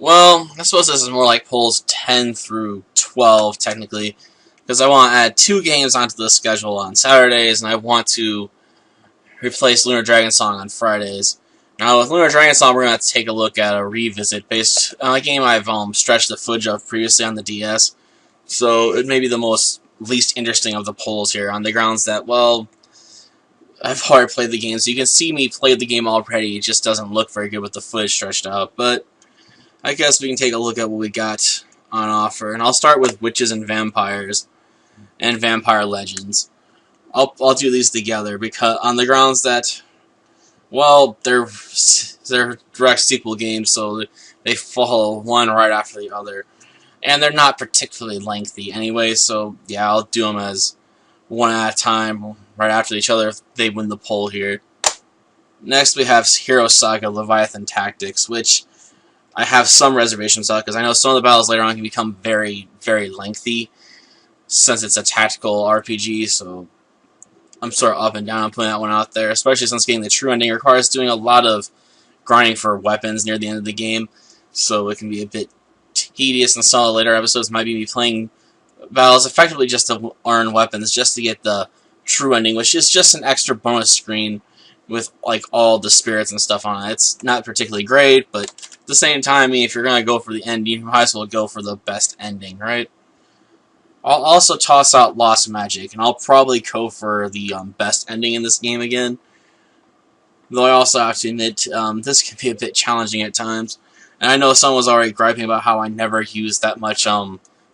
Well, I suppose this is more like polls 10 through 12, technically, because I want to add 2 games onto the schedule on Saturdays, and I want to replace Lunar Dragon Song on Fridays. Now, with Lunar Dragon Song, we're going to take a look at a revisit based on a game I've stretched the footage of previously on the DS, so it may be the least interesting of the polls here, on the grounds that, well, I've already played the game, so you can see me play the game already. It just doesn't look very good with the footage stretched out, but I guess we can take a look at what we got on offer, and I'll start with Witches and Vampires and Vampire Legends. I'll do these together because on the grounds that, well, they're direct sequel games, so they follow one right after the other, and they're not particularly lengthy anyway. So yeah, I'll do them as one at a time, right after each other. If they win the poll here. Next, we have Hero Saga Leviathan Tactics, which I have some reservations on because I know some of the battles later on can become very, very lengthy since it's a tactical RPG. So I'm sort of up and down on putting that one out there, especially since getting the true ending requires doing a lot of grinding for weapons near the end of the game, so it can be a bit tedious, and some of the later episodes might be me playing battles effectively just to earn weapons, just to get the true ending, which is just an extra bonus screen with like all the spirits and stuff on it. It's not particularly great, but at the same time, I mean, if you're going to go for the ending, you might as well go for the best ending, right? I'll also toss out Lost Magic, and I'll probably go for the best ending in this game again. Though I also have to admit, this can be a bit challenging at times. And I know someone was already griping about how I never use that much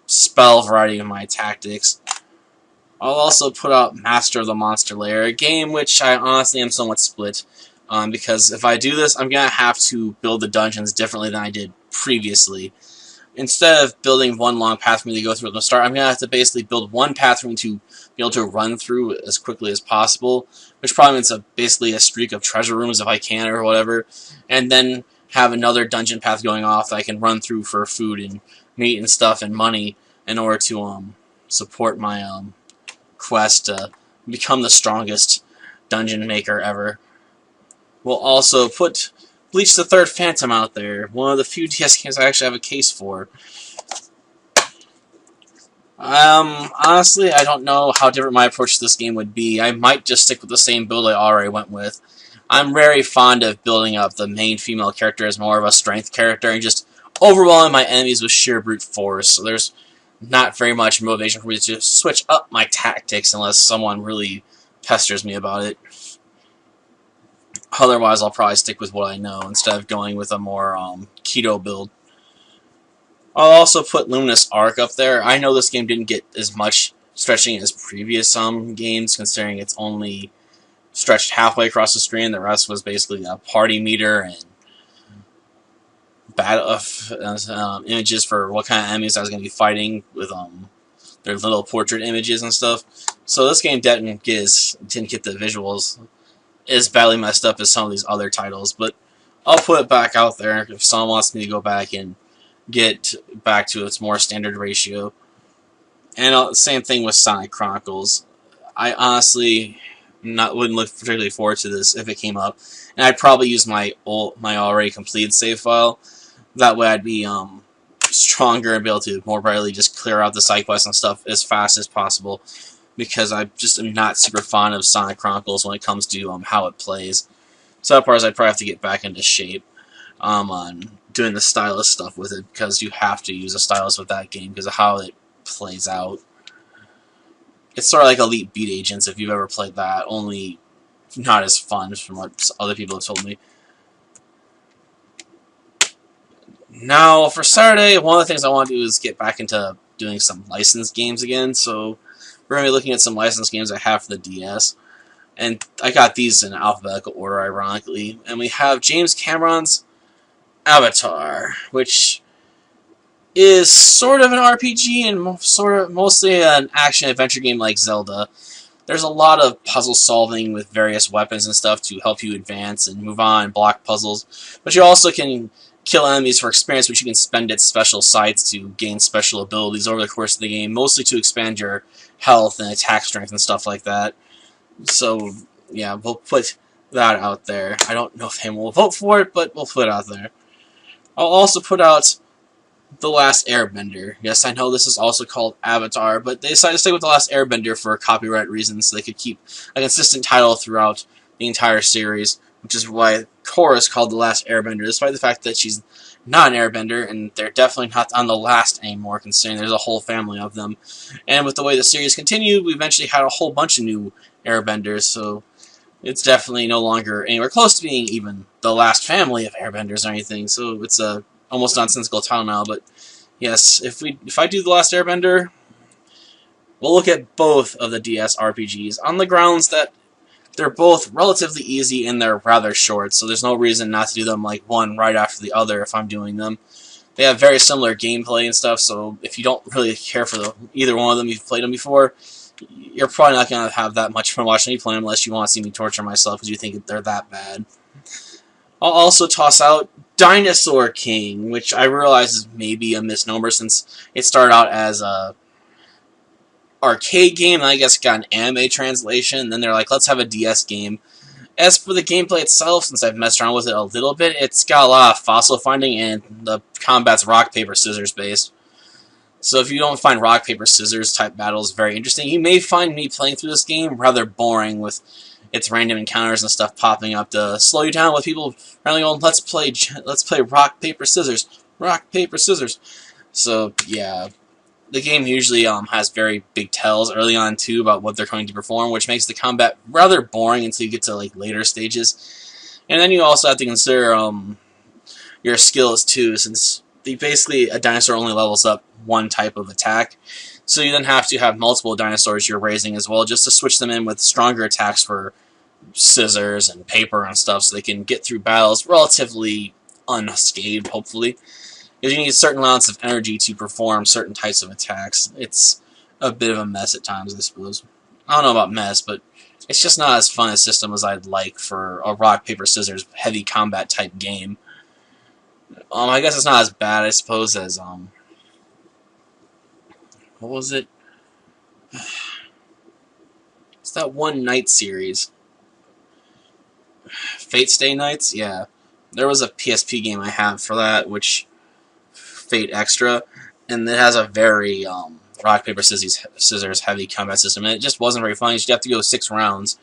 spell variety in my tactics. I'll also put out Master of the Monster Lair, a game which I honestly am somewhat split. Because if I do this, I'm going to have to build the dungeons differently than I did previously. Instead of building one long path for me to go through at the start, I'm going to have to basically build one path for me to be able to run through as quickly as possible, which probably means basically a streak of treasure rooms if I can or whatever, and then have another dungeon path going off that I can run through for food and meat and stuff and money in order to support my quest to become the strongest dungeon maker ever. We'll also put Bleach the Third Phantom out there, one of the few DS games I actually have a case for. Honestly, I don't know how different my approach to this game would be. I might just stick with the same build I already went with. I'm very fond of building up the main female character as more of a strength character and just overwhelming my enemies with sheer brute force. So there's not very much motivation for me to switch up my tactics unless someone really pesters me about it. Otherwise, I'll probably stick with what I know instead of going with a more keto build. I'll also put Luminous Arc up there. I know this game didn't get as much stretching as previous games, considering it's only stretched halfway across the screen. The rest was basically a party meter and images for what kind of enemies I was going to be fighting with their little portrait images and stuff. So this game didn't get the visuals as badly messed up as some of these other titles, but I'll put it back out there if someone wants me to go back and get back to its more standard ratio. And same thing with Sonic Chronicles. I honestly wouldn't look particularly forward to this if it came up, and I'd probably use my already completed save file. That way I'd be stronger and be able to more readily just clear out the side quests and stuff as fast as possible, because I just am not super fond of Sonic Chronicles when it comes to how it plays. So that part is I'd probably have to get back into shape on doing the stylus stuff with it, because you have to use a stylus with that game because of how it plays out. It's sort of like Elite Beat Agents if you've ever played that, only not as fun from what other people have told me. Now, for Saturday, one of the things I want to do is get back into doing some licensed games again, so we're going to be looking at some licensed games I have for the DS. And I got these in alphabetical order, ironically. And we have James Cameron's Avatar, which is sort of an RPG and sort of mostly an action-adventure game like Zelda. There's a lot of puzzle solving with various weapons and stuff to help you advance and move on and block puzzles. But you also can kill enemies for experience, which you can spend at special sites to gain special abilities over the course of the game, mostly to expand your health and attack strength and stuff like that. So, yeah, we'll put that out there. I don't know if anyone will vote for it, but we'll put it out there. I'll also put out The Last Airbender. Yes, I know this is also called Avatar, but they decided to stay with The Last Airbender for copyright reasons, so they could keep a consistent title throughout the entire series, which is why Korra is called The Last Airbender, despite the fact that she's not an airbender, and they're definitely not on the last anymore, considering there's a whole family of them. And with the way the series continued, we eventually had a whole bunch of new airbenders, so it's definitely no longer anywhere close to being even the last family of airbenders or anything, so it's a almost nonsensical title now. But yes, if I do The Last Airbender, we'll look at both of the DS RPGs on the grounds that they're both relatively easy and they're rather short, so there's no reason not to do them like one right after the other if I'm doing them. They have very similar gameplay and stuff, so if you don't really care for either one of them, you've played them before, you're probably not going to have that much fun watching me play them unless you want to see me torture myself because you think they're that bad. I'll also toss out Dinosaur King, which I realize is maybe a misnomer since it started out as a arcade game, and I guess got an anime translation, and then they're like, let's have a DS game. As for the gameplay itself, since I've messed around with it a little bit, it's got a lot of fossil finding, and the combat's rock, paper, scissors based. So if you don't find rock, paper, scissors type battles very interesting, you may find me playing through this game rather boring with its random encounters and stuff popping up to slow you down with people randomly going, let's play rock, paper, scissors, rock, paper, scissors. So yeah. The game usually has very big tells early on too about what they're going to perform, which makes the combat rather boring until you get to like later stages. And then you also have to consider your skills too, since basically a dinosaur only levels up one type of attack. So you then have to have multiple dinosaurs you're raising as well, just to switch them in with stronger attacks for scissors and paper and stuff, so they can get through battles relatively unscathed, hopefully. Because you need certain amounts of energy to perform certain types of attacks. It's a bit of a mess at times, I suppose. I don't know about mess, but it's just not as fun a system as I'd like for a rock, paper, scissors, heavy combat type game. I guess it's not as bad, I suppose, as, what was it? It's that one night series. Fate Stay Nights? Yeah. There was a PSP game I have for that, which Fate Extra, and it has a very rock, paper, scissors heavy combat system, and it just wasn't very fun. You have to go 6 rounds.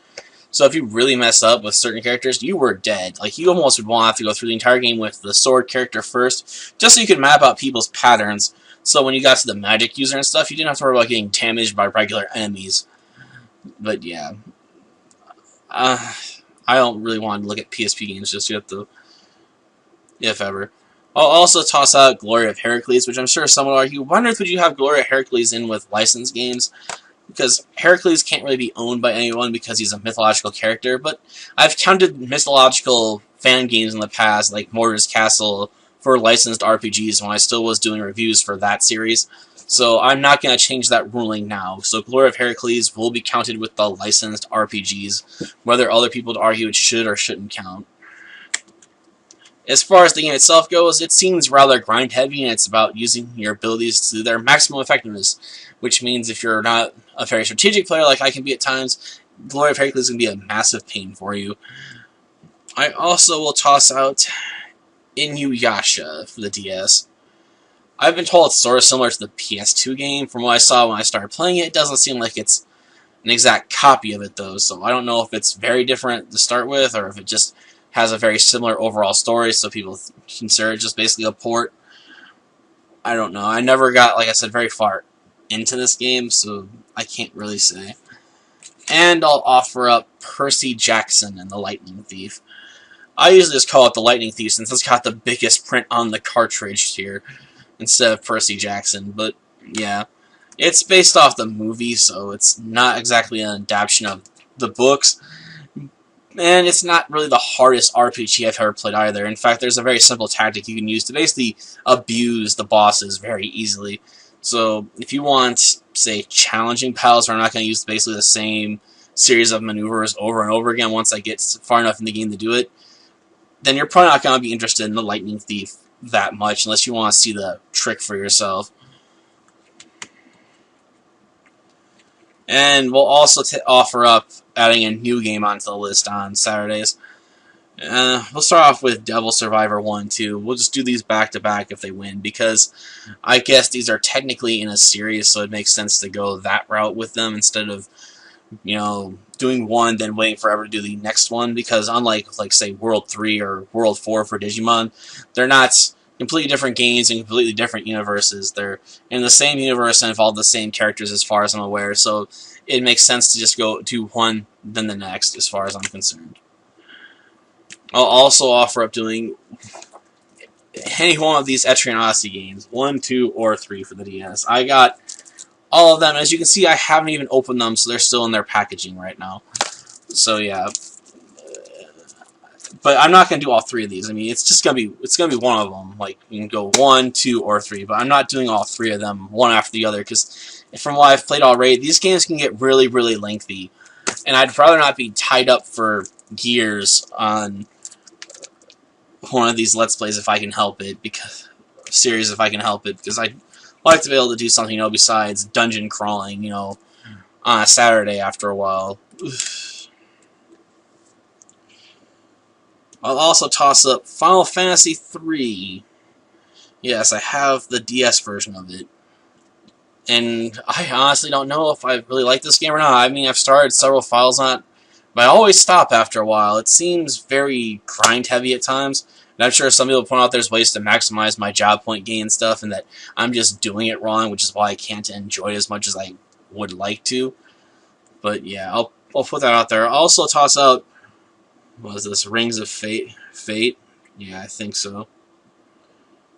So if you really mess up with certain characters, you were dead. Like, you almost would want to have to go through the entire game with the sword character first, just so you could map out people's patterns, so when you got to the magic user and stuff, you didn't have to worry about getting damaged by regular enemies. But yeah. I don't really want to look at PSP games just yet, though. If ever. I'll also toss out Glory of Herakles, which I'm sure someone will argue, why on earth would you have Glory of Herakles in with licensed games? Because Herakles can't really be owned by anyone because he's a mythological character, but I've counted mythological fan games in the past, like Mortar's Castle, for licensed RPGs when I still was doing reviews for that series, so I'm not going to change that ruling now. So Glory of Herakles will be counted with the licensed RPGs, whether other people would argue it should or shouldn't count. As far as the game itself goes, it seems rather grind-heavy, and it's about using your abilities to their maximum effectiveness, which means if you're not a very strategic player like I can be at times, Glory of Herakles can be a massive pain for you. I also will toss out Inuyasha for the DS. I've been told it's sort of similar to the PS2 game. From what I saw when I started playing it, it doesn't seem like it's an exact copy of it, though, so I don't know if it's very different to start with, or if it just has a very similar overall story, so people consider it just basically a port. I don't know. I never got, like I said, very far into this game, so I can't really say. And I'll offer up Percy Jackson and the Lightning Thief. I usually just call it the Lightning Thief since it's got the biggest print on the cartridge here instead of Percy Jackson, but yeah. It's based off the movie, so it's not exactly an adaptation of the books. And it's not really the hardest RPG I've ever played either. In fact, there's a very simple tactic you can use to basically abuse the bosses very easily. So if you want, say, challenging battles where I'm not going to use basically the same series of maneuvers over and over again once I get far enough in the game to do it, then you're probably not going to be interested in the Lightning Thief that much unless you want to see the trick for yourself. And we'll also offer up adding a new game onto the list on Saturdays. We'll start off with Devil Survivor 1, 2. We'll just do these back to back if they win, because I guess these are technically in a series, so it makes sense to go that route with them instead of, doing one, then waiting forever to do the next one, because unlike, say, World 3 or World 4 for Digimon, they're not completely different games and completely different universes. They're in the same universe and involve the same characters as far as I'm aware, so it makes sense to just go do one, then the next, as far as I'm concerned. I'll also offer up doing any one of these Etrian Odyssey games, 1, 2, or 3 for the DS. I got all of them. As you can see, I haven't even opened them, so they're still in their packaging right now. So yeah, but I'm not gonna do all 3 of these. I mean, it's gonna be one of them. Like, you can go 1, 2, or 3, but I'm not doing all 3 of them one after the other, because from what I've played already, these games can get really, really lengthy, and I'd rather not be tied up for years on one of these Let's Plays if I can help it, because I like to be able to do something, besides dungeon crawling, on a Saturday after a while. I'll also toss up Final Fantasy III. Yes, I have the DS version of it. And I honestly don't know if I really like this game or not. I mean, I've started several files on it, but I always stop after a while. It seems very grind-heavy at times. And I'm sure some people point out there's ways to maximize my job point gain and stuff, and that I'm just doing it wrong, which is why I can't enjoy it as much as I would like to. But yeah, I'll put that out there. I'll also toss out, what is this, Rings of Fate? Yeah, I think so.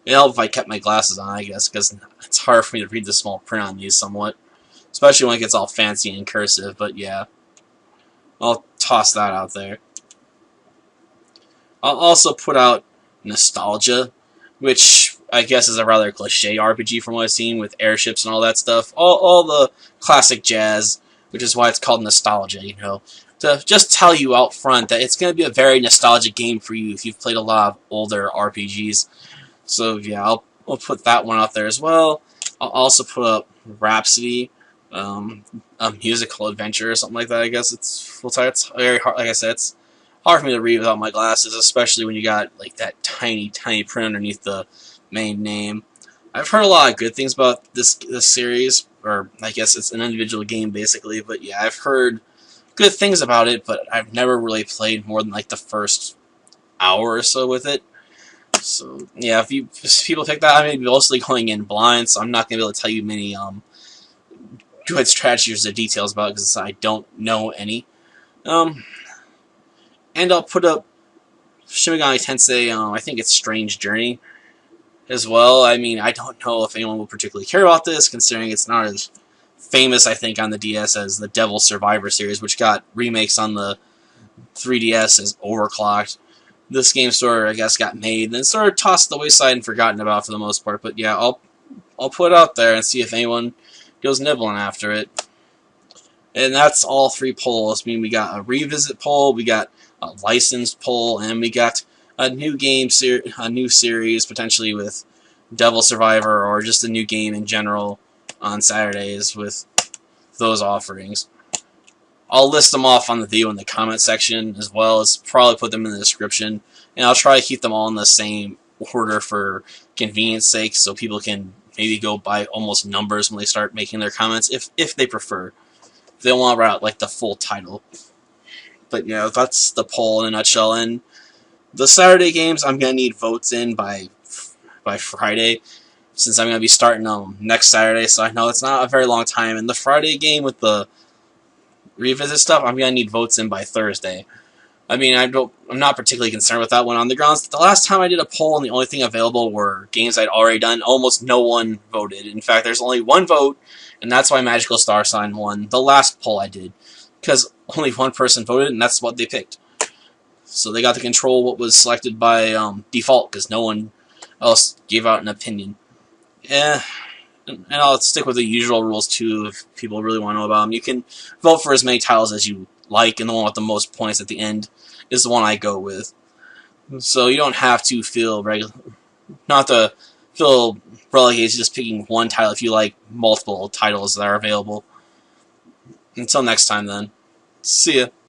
It'd help if I kept my glasses on, I guess, because it's hard for me to read the small print on these somewhat. Especially when it gets all fancy and cursive, but yeah. I'll toss that out there. I'll also put out Nostalgia, which I guess is a rather cliche RPG from what I've seen, with airships and all that stuff. All the classic jazz, which is why it's called Nostalgia, to just tell you out front that it's going to be a very nostalgic game for you if you've played a lot of older RPGs. So yeah, I'll put that one out there as well. I'll also put up Rhapsody, a musical adventure or something like that. I guess it's very hard. Like I said, it's hard for me to read without my glasses, especially when you got like that tiny print underneath the main name. I've heard a lot of good things about this series, or I guess it's an individual game basically. But yeah, I've heard good things about it, but I've never really played more than like the first hour or so with it. So yeah, if people pick that, I'm gonna be mostly going in blind, so I'm not gonna be able to tell you many good strategies or details about it because I don't know any. And I'll put up Shin Megami Tensei, I think it's Strange Journey as well. I mean, I don't know if anyone will particularly care about this, considering it's not as famous, I think, on the DS as the Devil Survivor series, which got remakes on the 3DS as overclocked. This game I guess, got made, and then sort of tossed to the wayside and forgotten about for the most part. But yeah, I'll put it out there and see if anyone goes nibbling after it. And that's all 3 polls. I mean, we got a revisit poll, we got a licensed poll, and we got a new a new series potentially with Devil Survivor, or just a new game in general on Saturdays with those offerings. I'll list them off on the video in the comment section, as well as probably put them in the description, and I'll try to keep them all in the same order for convenience sake, so people can maybe go by almost numbers when they start making their comments, if they prefer. If they don't want to write out like the full title. But yeah, that's the poll in a nutshell. And the Saturday games, I'm gonna need votes in by Friday, since I'm gonna be starting next Saturday. So I know it's not a very long time. And the Friday game with the revisit stuff, I'm gonna need votes in by Thursday. I mean, I'm not particularly concerned with that one, on the grounds that the last time I did a poll and the only thing available were games I'd already done, almost no one voted. In fact, there's only one vote, and that's why Magical Star Sign won the last poll I did, because only one person voted, and that's what they picked. So they got to control what was selected by default, because no one else gave out an opinion. And I'll stick with the usual rules too, if people really want to know about them. You can vote for as many titles as you like, and the one with the most points at the end is the one I go with. So you don't have to feel relegated to just picking one title if you like multiple titles that are available. Until next time then. See ya.